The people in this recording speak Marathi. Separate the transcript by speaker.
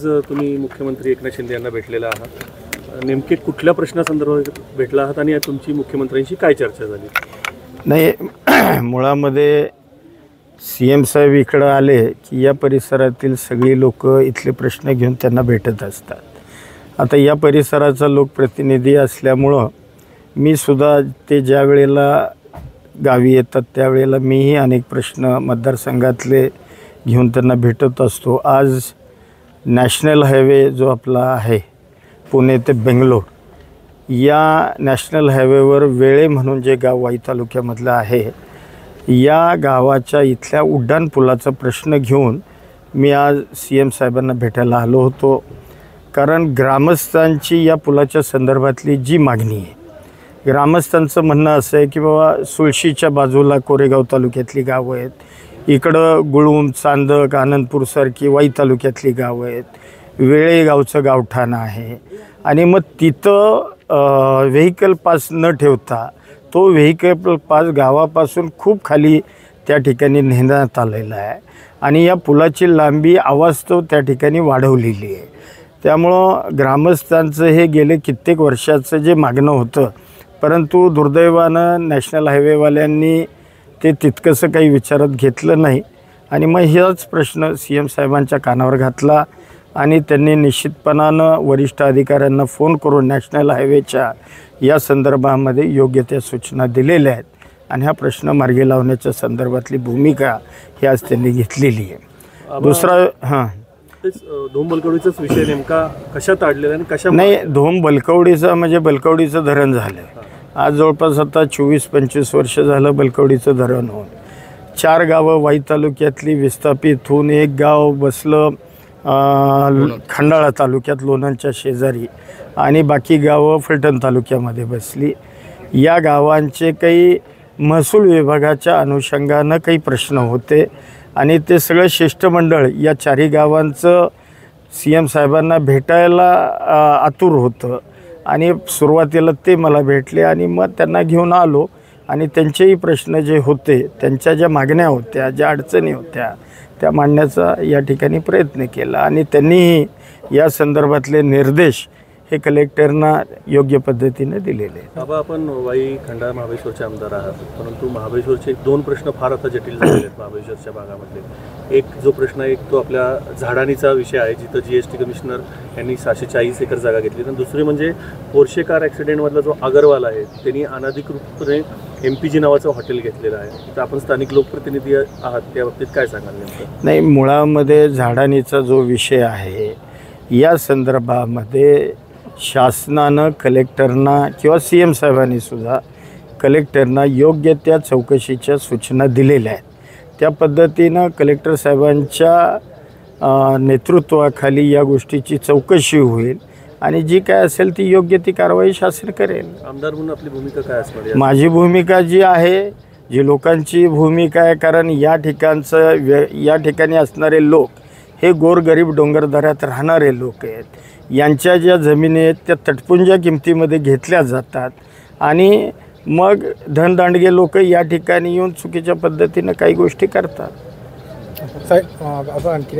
Speaker 1: तुम्ही मुख्यमंत्री एकनाथ शिंदे यांना भेटलेला आहात, नेमके कुठल्या प्रश्नासंदर्भात भेटला आहात आणि तुमची मुख्यमंत्र्यांशी काय चर्चा झाली?
Speaker 2: नाही, मुळामध्ये CM साहेब इकडं आले की या परिसरातील सगळी लोक इथले प्रश्न घेऊन त्यांना भेटत असतात. आता या परिसराचा लोकप्रतिनिधी असल्यामुळं मी सुद्धा ते ज्या वेळेला गावी येतात त्यावेळेला मीही अनेक प्रश्न मतदारसंघातले घेऊन त्यांना भेटत असतो. आज नॅशनल हायवे जो आपला आहे पुणे ते बेंगलोर, या नॅशनल हायवेवर वेळे म्हणून जे गाव वाई तालुक्यामधलं आहे, या गावाच्या इथल्या उड्डाणपुलाचा प्रश्न घेऊन मी आज CM साहेबांना भेटायला आलो होतो. कारण ग्रामस्थांची या पुलाच्या संदर्भातली जी मागणी आहे, ग्रामस्थांचं म्हणणं असं आहे की बाबा सुळशीच्या बाजूला कोरेगाव तालुक्यातली गावं आहेत, इकडं गुळूम, चांदक, आनंदपूरसारखी वाई तालुक्यातली गावं आहेत, वेळे गावचं गावठाण आहे आणि मग तिथं व्हेकल पास न ठेवता तो व्हेकल पास गावापासून खूप खाली त्या ठिकाणी नेण्यात आलेला आहे आणि या पुलाची लांबी अवास्तव त्या ठिकाणी वाढवलेली आहे. त्यामुळं ग्रामस्थांचं हे गेले कित्येक वर्षाचं जे मागणं होतं, परंतु दुर्दैवानं नॅशनल हायवेवाल्यांनी ते तितकंसं काही विचारात घेतलं नाही आणि मग हाच प्रश्न CM साहेबांच्या कानावर घातला आणि त्यांनी निश्चितपणानं वरिष्ठ अधिकाऱ्यांना फोन करून नॅशनल हायवेच्या या संदर्भामध्ये योग्य त्या सूचना दिलेल्या आहेत आणि हा प्रश्न मार्गी लावण्याच्या संदर्भातली भूमिका ही आज त्यांनी घेतलेली आहे. दुसरा
Speaker 1: धोम बलकवडीचाच विषय नेमका कशात अडलेला आणि कशा?
Speaker 2: नाही, धोम बलकवडीचं म्हणजे बलकवडीचं धरण झालं. आज जवळपास आता 24-25 वर्ष झालं बलकवडीचं धरण होऊन 4 गावं वाई तालुक्यातली विस्थापित होऊन एक गाव बसलं खंडाळा तालुक्यात लोणंदच्या शेजारी आणि बाकी गावं फलटण तालुक्यामध्ये बसली. या गावांचे काही महसूल विभागाच्या अनुषंगानं काही प्रश्न होते आणि ते सगळं शिष्टमंडळ या 4ही गावांचं CM साहेबांना भेटायला आतुर होतं आणि सुरुवातीला ते मला भेटले आणि मग त्यांना घेऊन आलो आणि त्यांचेही प्रश्न जे होते, त्यांच्या ज्या मागण्या होत्या, ज्या अडचणी होत्या, त्या मांडण्याचा या ठिकाणी प्रयत्न केला आणि त्यांनीही या संदर्भातले निर्देश हे कलेक्टरना योग्य पद्धतीने दिलेले आहेत.
Speaker 1: बाबा, आपण वाई खंडाळा महाबळेश्वरचे आमदार आहात, परंतु महाबळेश्वरचे 2 प्रश्न फार आता जटिल झालेले आहेत महाबळेश्वरच्या भागामधले. एक जो प्रश्न आहे तो आपल्या झाडाणीचा विषय आहे, जिथं GST कमिशनर यांनी 740 एकर जागा घेतली. आणि दुसरी म्हणजे पोर्शे कार ॲक्सिडेंटमधला जो अगरवाल आहे, त्यांनी अनधिकृतपणे MPG नावाचं हॉटेल घेतलेलं आहे. तर आपण स्थानिक लोकप्रतिनिधी आहात, त्या बाबतीत काय सांगाल नेमकं?
Speaker 2: नाही, मुळामध्ये झाडाणीचा जो विषय आहे या संदर्भामध्ये शासनानं कलेक्टरना किंवा CM साहेबांनी सुद्धा कलेक्टरना योग्य त्या चौकशीच्या सूचना दिलेल्या आहेत. त्या पद्धतीनं कलेक्टर साहेबांच्या नेतृत्वाखाली या गोष्टीची चौकशी होईल आणि जी काय असेल ती योग्य ती कारवाई शासन करेल.
Speaker 1: आमदार म्हणून आपली भूमिका काय असणार?
Speaker 2: माझी भूमिका जी आहे, जी लोकांची भूमिका आहे, कारण या ठिकाणी असणारे लोक हे गोरगरीब डोंगरदऱ्यात राहणारे लोक आहेत. यांच्या ज्या जमिनी आहेत त्या तटपुंजा किमतीमध्ये घेतल्या जातात आणि मग धनदांडगे लोक या ठिकाणी येऊन चुकीच्या पद्धतीनं काही गोष्टी करतात.
Speaker 3: साहेब, आपण आणखी